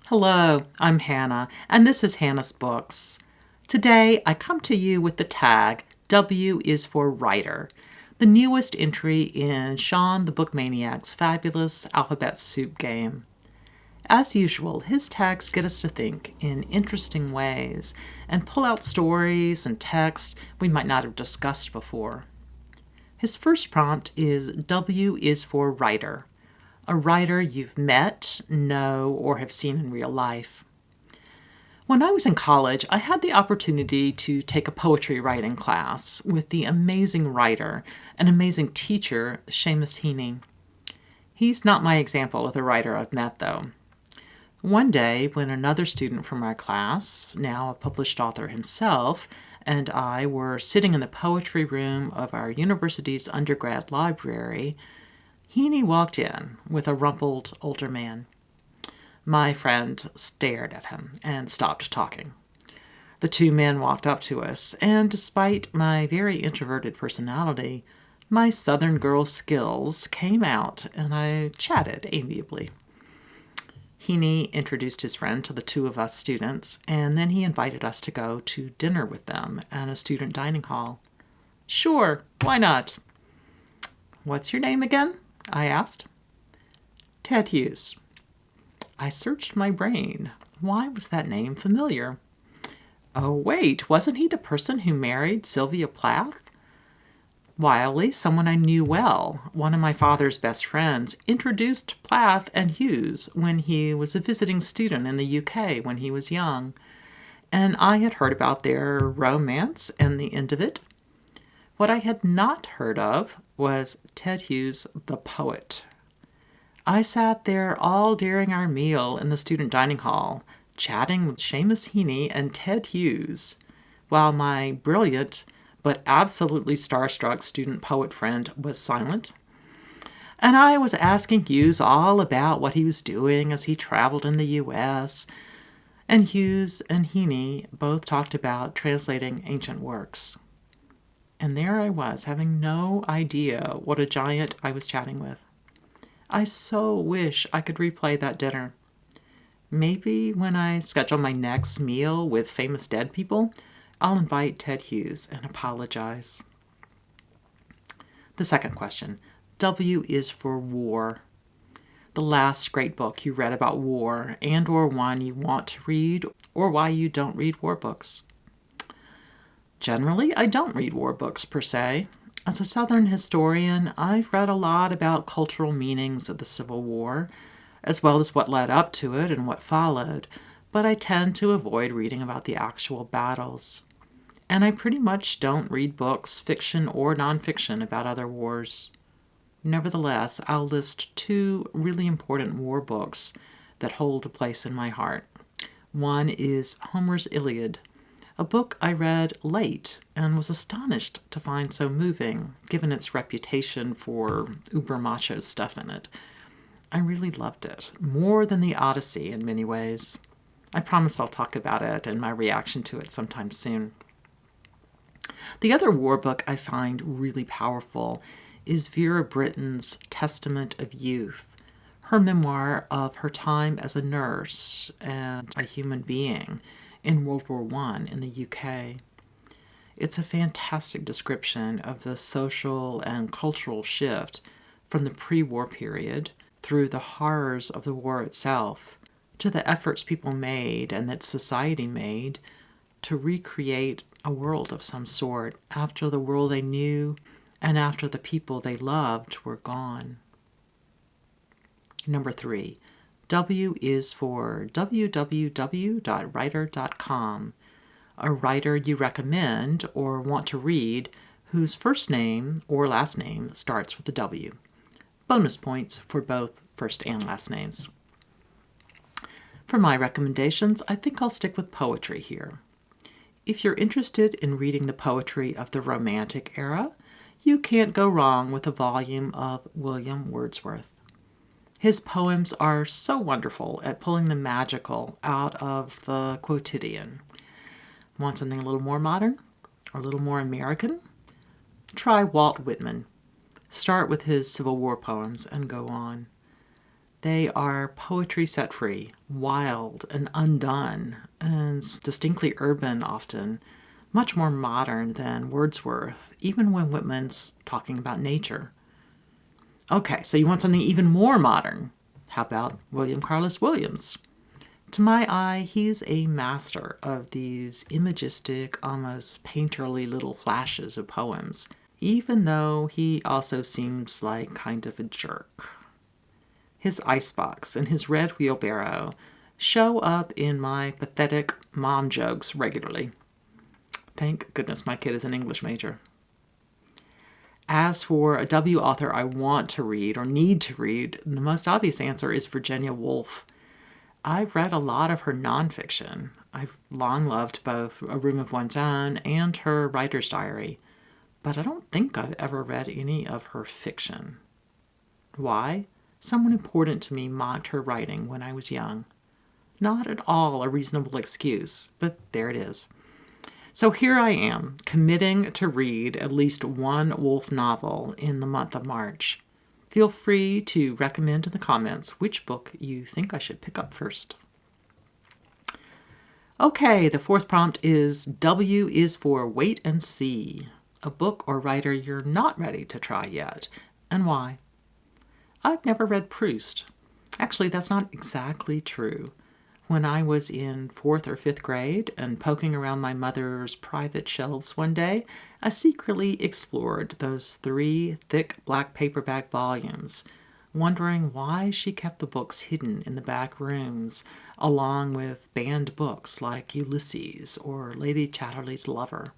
Hello, I'm Hannah, and this is Hannah's Books. Today, I come to you with the tag W is for Writer, the newest entry in Shawn the Book Maniac's fabulous alphabet soup game. As usual, his tags get us to think in interesting ways and pull out stories and text we might not have discussed before. His first prompt is W is for Writer, a writer you've met, know, or have seen in real life. When I was in college, I had the opportunity to take a poetry writing class with the amazing writer and amazing teacher, Seamus Heaney. He's not my example of the writer I've met, though. One day, when another student from our class, now a published author himself, and I were sitting in the poetry room of our university's undergrad library, Heaney walked in with a rumpled older man. My friend stared at him and stopped talking. The two men walked up to us, and despite my very introverted personality, my Southern girl skills came out, and I chatted amiably. Heaney introduced his friend to the two of us students, and then he invited us to go to dinner with them at a student dining hall. Sure, why not? What's your name again? I asked. Ted Hughes. I searched my brain. Why was that name familiar? Oh, wait, wasn't he the person who married Sylvia Plath? Wiley, someone I knew well, one of my father's best friends, introduced Plath and Hughes when he was a visiting student in the UK when he was young, and I had heard about their romance and the end of it. What I had not heard of was Ted Hughes, the poet. I sat there all during our meal in the student dining hall, chatting with Seamus Heaney and Ted Hughes, while my brilliant but absolutely starstruck student poet friend was silent. And I was asking Hughes all about what he was doing as he traveled in the U.S., and Hughes and Heaney both talked about translating ancient works. And there I was, having no idea what a giant I was chatting with. I so wish I could replay that dinner. Maybe when I schedule my next meal with famous dead people, I'll invite Ted Hughes and apologize. The second question. W is for War. The last great book you read about war and or one you want to read or why you don't read war books. Generally, I don't read war books per se. As a Southern historian, I've read a lot about cultural meanings of the Civil War, as well as what led up to it and what followed, but I tend to avoid reading about the actual battles. And I pretty much don't read books, fiction or nonfiction, about other wars. Nevertheless, I'll list two really important war books that hold a place in my heart. One is Homer's Iliad, a book I read late and was astonished to find so moving, given its reputation for uber macho stuff in it. I really loved it, more than the Odyssey in many ways. I promise I'll talk about it and my reaction to it sometime soon. The other war book I find really powerful is Vera Brittain's Testament of Youth, her memoir of her time as a nurse and a human being in World War I in the UK. It's a fantastic description of the social and cultural shift from the pre-war period through the horrors of the war itself to the efforts people made and that society made to recreate a world of some sort after the world they knew and after the people they loved were gone. Number 3. W is for www.writer.com, a writer you recommend or want to read whose first name or last name starts with a W. Bonus points for both first and last names. For my recommendations, I think I'll stick with poetry here. If you're interested in reading the poetry of the Romantic era, you can't go wrong with a volume of William Wordsworth. His poems are so wonderful at pulling the magical out of the quotidian. Want something a little more modern or a little more American? Try Walt Whitman. Start with his Civil War poems and go on. They are poetry set free, wild and undone, and distinctly urban often, much more modern than Wordsworth, even when Whitman's talking about nature. Okay, so you want something even more modern. How about William Carlos Williams? To my eye, he's a master of these imagistic, almost painterly little flashes of poems, even though he also seems like kind of a jerk. His icebox and his red wheelbarrow show up in my pathetic mom jokes regularly. Thank goodness my kid is an English major. As for a W author I want to read or need to read, the most obvious answer is Virginia Woolf. I've read a lot of her nonfiction. I've long loved both A Room of One's Own and her Writer's Diary, but I don't think I've ever read any of her fiction. Why? Someone important to me mocked her writing when I was young. Not at all a reasonable excuse, but there it is. So here I am, committing to read at least one Woolf novel in the month of March. Feel free to recommend in the comments which book you think I should pick up first. Okay, the fourth prompt is W is for Wait and See, a book or writer you're not ready to try yet, and why. I've never read Proust. Actually, that's not exactly true. When I was in 4th or 5th grade and poking around my mother's private shelves one day, I secretly explored those 3 thick black paperback volumes, wondering why she kept the books hidden in the back rooms, along with banned books like Ulysses or Lady Chatterley's Lover.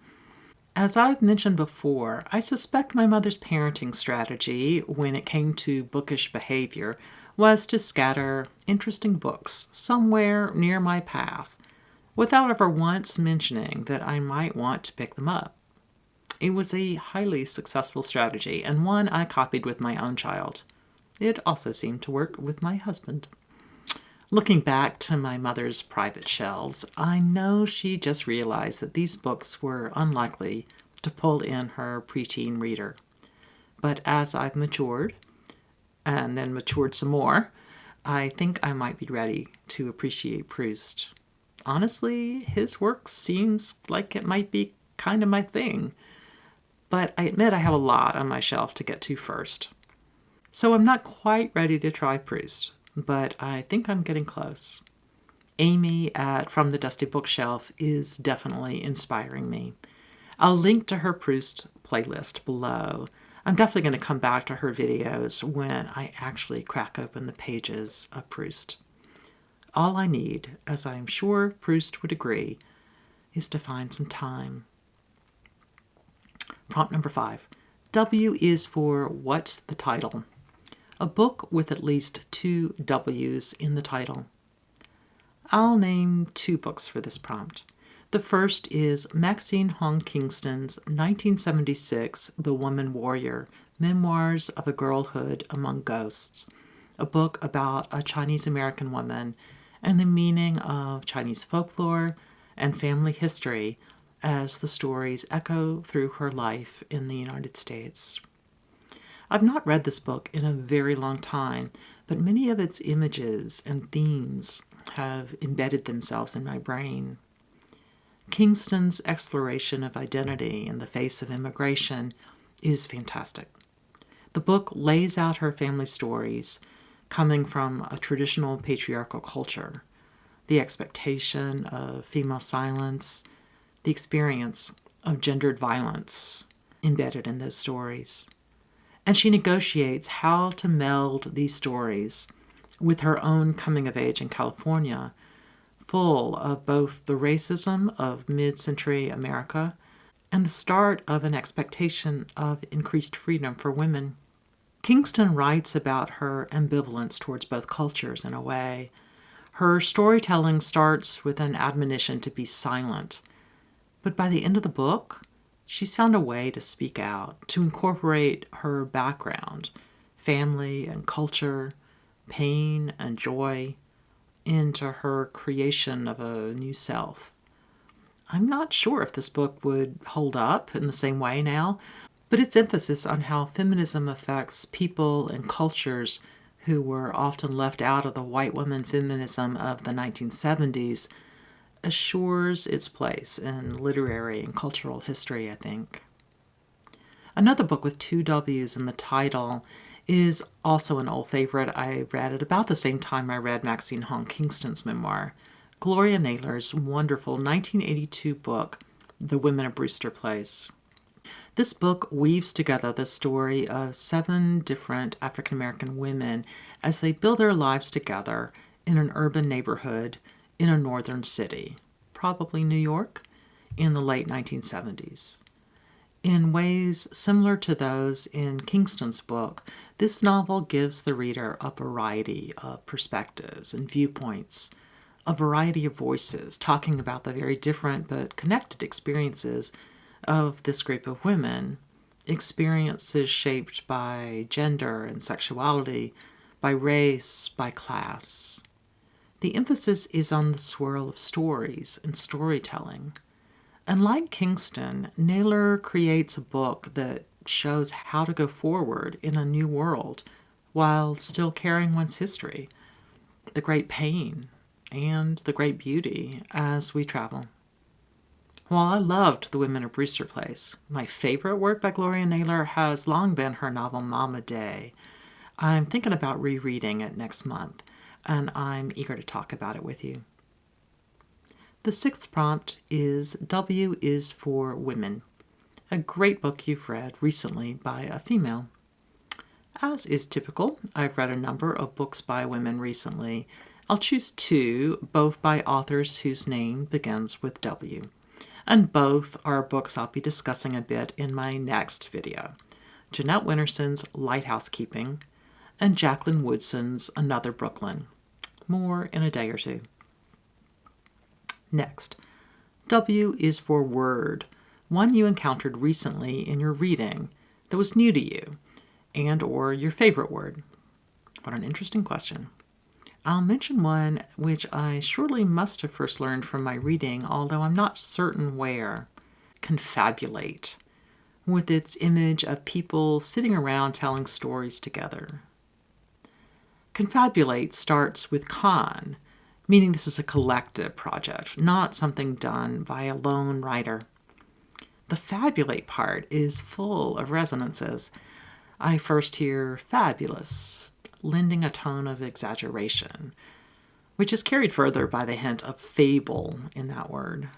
As I've mentioned before, I suspect my mother's parenting strategy when it came to bookish behavior was to scatter interesting books somewhere near my path, without ever once mentioning that I might want to pick them up. It was a highly successful strategy, and one I copied with my own child. It also seemed to work with my husband. Looking back to my mother's private shelves, I know she just realized that these books were unlikely to pull in her preteen reader. But as I've matured, and then matured some more, I think I might be ready to appreciate Proust. Honestly, his work seems like it might be kind of my thing, but I admit I have a lot on my shelf to get to first. So I'm not quite ready to try Proust, but I think I'm getting close. Amy at From the Dusty Bookshelf is definitely inspiring me. I'll link to her Proust playlist below. I'm definitely going to come back to her videos when I actually crack open the pages of Proust. All I need, as I'm sure Proust would agree, is to find some time. Prompt number 5. W is for What's the Title? A book with at least 2 W's in the title. I'll name 2 books for this prompt. The first is Maxine Hong Kingston's 1976 The Woman Warrior, Memoirs of a Girlhood Among Ghosts, a book about a Chinese-American woman and the meaning of Chinese folklore and family history as the stories echo through her life in the United States. I've not read this book in a very long time, but many of its images and themes have embedded themselves in my brain. Kingston's exploration of identity in the face of immigration is fantastic. The book lays out her family stories coming from a traditional patriarchal culture, the expectation of female silence, the experience of gendered violence embedded in those stories. And she negotiates how to meld these stories with her own coming of age in California, full of both the racism of mid-century America and the start of an expectation of increased freedom for women. Kingston writes about her ambivalence towards both cultures in a way. Her storytelling starts with an admonition to be silent, but by the end of the book, she's found a way to speak out, to incorporate her background, family and culture, pain and joy, into her creation of a new self. I'm not sure if this book would hold up in the same way now, but its emphasis on how feminism affects people and cultures who were often left out of the white woman feminism of the 1970s, assures its place in literary and cultural history, I think. Another book with two W's in the title is also an old favorite. I read at about the same time I read Maxine Kingston's memoir, Gloria Naylor's wonderful 1982 book, The Women of Brewster Place. This book weaves together the story of 7 different African American women as they build their lives together in an urban neighborhood in a northern city, probably New York, in the late 1970s. In ways similar to those in Kingston's book, this novel gives the reader a variety of perspectives and viewpoints, a variety of voices talking about the very different but connected experiences of this group of women, experiences shaped by gender and sexuality, by race, by class. The emphasis is on the swirl of stories and storytelling. And like Kingston, Naylor creates a book that shows how to go forward in a new world while still carrying one's history, the great pain and the great beauty as we travel. While I loved The Women of Brewster Place, my favorite work by Gloria Naylor has long been her novel Mama Day. I'm thinking about rereading it next month, and I'm eager to talk about it with you. The 6th prompt is W is for Women, a great book you've read recently by a female. As is typical, I've read a number of books by women recently. I'll choose 2, both by authors whose name begins with W. And both are books I'll be discussing a bit in my next video. Jeanette Winterson's Lighthousekeeping and Jacqueline Woodson's Another Brooklyn. More in a day or two. Next, W is for word, one you encountered recently in your reading that was new to you, and or your favorite word. What an interesting question. I'll mention one which I surely must have first learned from my reading, although I'm not certain where. Confabulate, with its image of people sitting around telling stories together. Confabulate starts with con, meaning this is a collective project, not something done by a lone writer. The fabulate part is full of resonances. I first hear fabulous, lending a tone of exaggeration, which is carried further by the hint of fable in that word.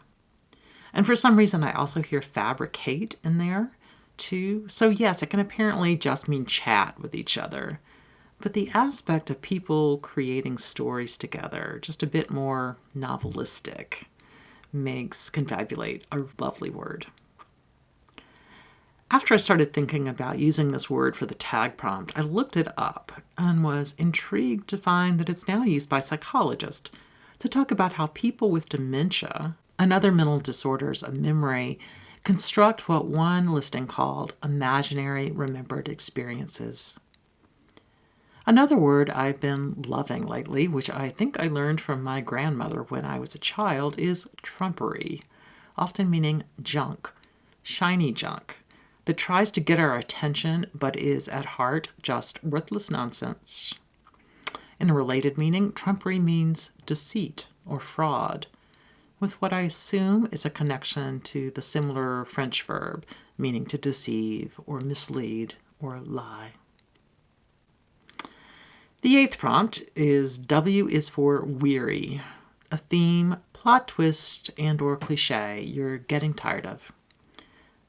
And for some reason, I also hear fabricate in there, too. So yes, it can apparently just mean chat with each other. But the aspect of people creating stories together, just a bit more novelistic, makes confabulate a lovely word. After I started thinking about using this word for the tag prompt, I looked it up and was intrigued to find that it's now used by psychologists to talk about how people with dementia and other mental disorders of memory construct what one listing called imaginary remembered experiences. Another word I've been loving lately, which I think I learned from my grandmother when I was a child, is trumpery, often meaning junk, shiny junk, that tries to get our attention but is at heart just worthless nonsense. In a related meaning, trumpery means deceit or fraud, with what I assume is a connection to the similar French verb meaning to deceive or mislead or lie. The 8th prompt is W is for weary, a theme, plot twist, and or cliche you're getting tired of.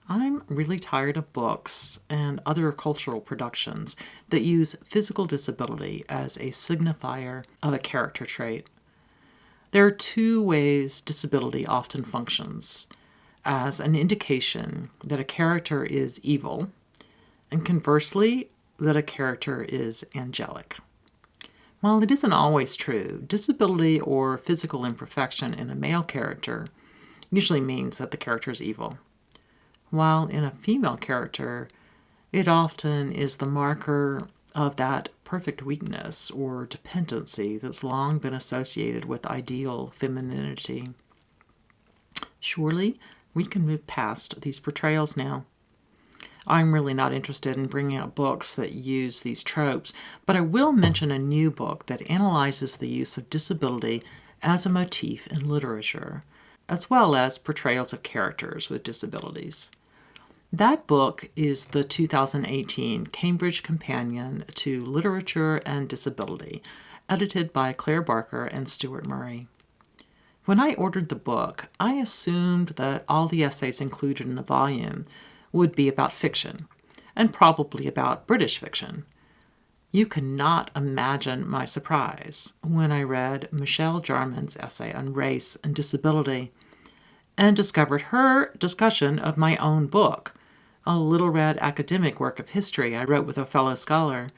I'm really tired of books and other cultural productions that use physical disability as a signifier of a character trait. There are 2 ways disability often functions: as an indication that a character is evil, and conversely, that a character is angelic. While it isn't always true, disability or physical imperfection in a male character usually means that the character is evil, while in a female character, it often is the marker of that perfect weakness or dependency that's long been associated with ideal femininity. Surely, we can move past these portrayals now. I'm really not interested in bringing up books that use these tropes, but I will mention a new book that analyzes the use of disability as a motif in literature, as well as portrayals of characters with disabilities. That book is the 2018 Cambridge Companion to Literature and Disability, edited by Clare Barker and Stuart Murray. When I ordered the book, I assumed that all the essays included in the volume would be about fiction, and probably about British fiction. You cannot imagine my surprise when I read Michelle Jarman's essay on race and disability and discovered her discussion of my own book, a little-read academic work of history I wrote with a fellow scholar,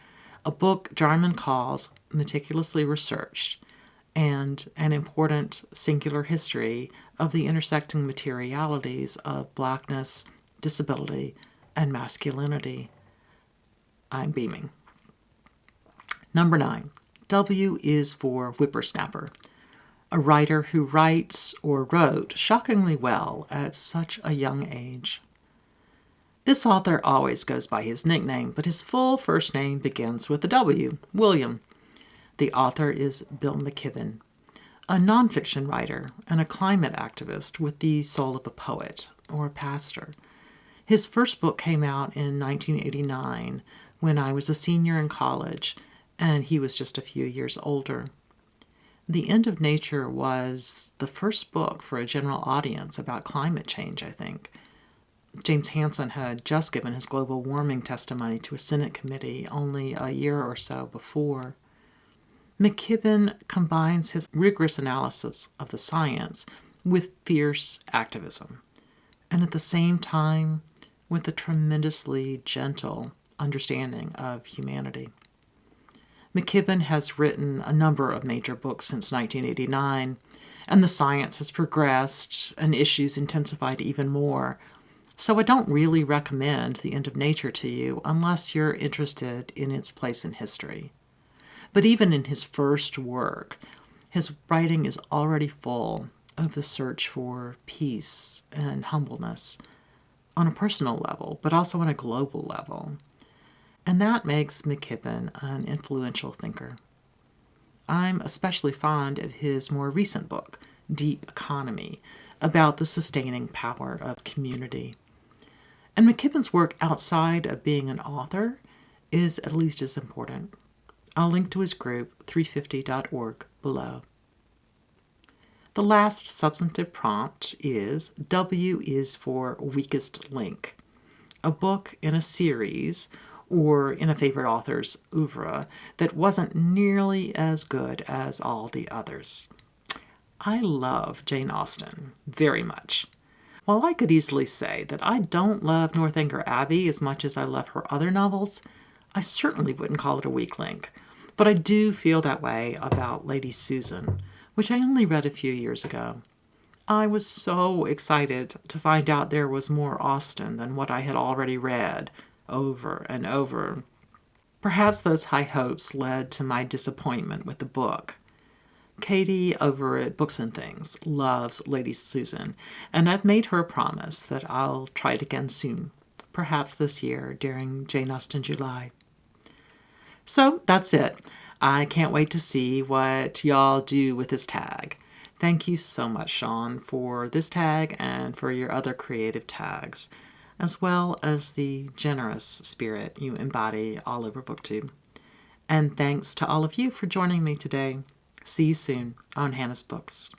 a book Jarman calls meticulously researched, and an important singular history of the intersecting materialities of blackness, disability, and masculinity. I'm beaming. Number 9. W is for whippersnapper, a writer who writes or wrote shockingly well at such a young age. This author always goes by his nickname, but his full first name begins with a W, William. The author is Bill McKibben, a nonfiction writer and a climate activist with the soul of a poet or a pastor. His first book came out in 1989 when I was a senior in college, and he was just a few years older. The End of Nature was the first book for a general audience about climate change, I think. James Hansen had just given his global warming testimony to a Senate committee only a year or so before. McKibben combines his rigorous analysis of the science with fierce activism, and at the same time with a tremendously gentle understanding of humanity. McKibben has written a number of major books since 1989, and the science has progressed and issues intensified even more. So I don't really recommend The End of Nature to you unless you're interested in its place in history. But even in his first work, his writing is already full of the search for peace and humbleness on a personal level, but also on a global level. And that makes McKibben an influential thinker. I'm especially fond of his more recent book, Deep Economy, about the sustaining power of community. And McKibben's work outside of being an author is at least as important. I'll link to his group, 350.org, below. The last substantive prompt is W is for Weakest Link, a book in a series or in a favorite author's oeuvre that wasn't nearly as good as all the others. I love Jane Austen very much. While I could easily say that I don't love Northanger Abbey as much as I love her other novels, I certainly wouldn't call it a weak link. But I do feel that way about Lady Susan, which I only read a few years ago. I was so excited to find out there was more Austen than what I had already read over and over. Perhaps those high hopes led to my disappointment with the book. Katie over at Books and Things loves Lady Susan, and I've made her a promise that I'll try it again soon, perhaps this year during Jane Austen July. So that's it. I can't wait to see what y'all do with this tag. Thank you so much, Shawn, for this tag and for your other creative tags, as well as the generous spirit you embody all over BookTube. And thanks to all of you for joining me today. See you soon on Hannah's Books.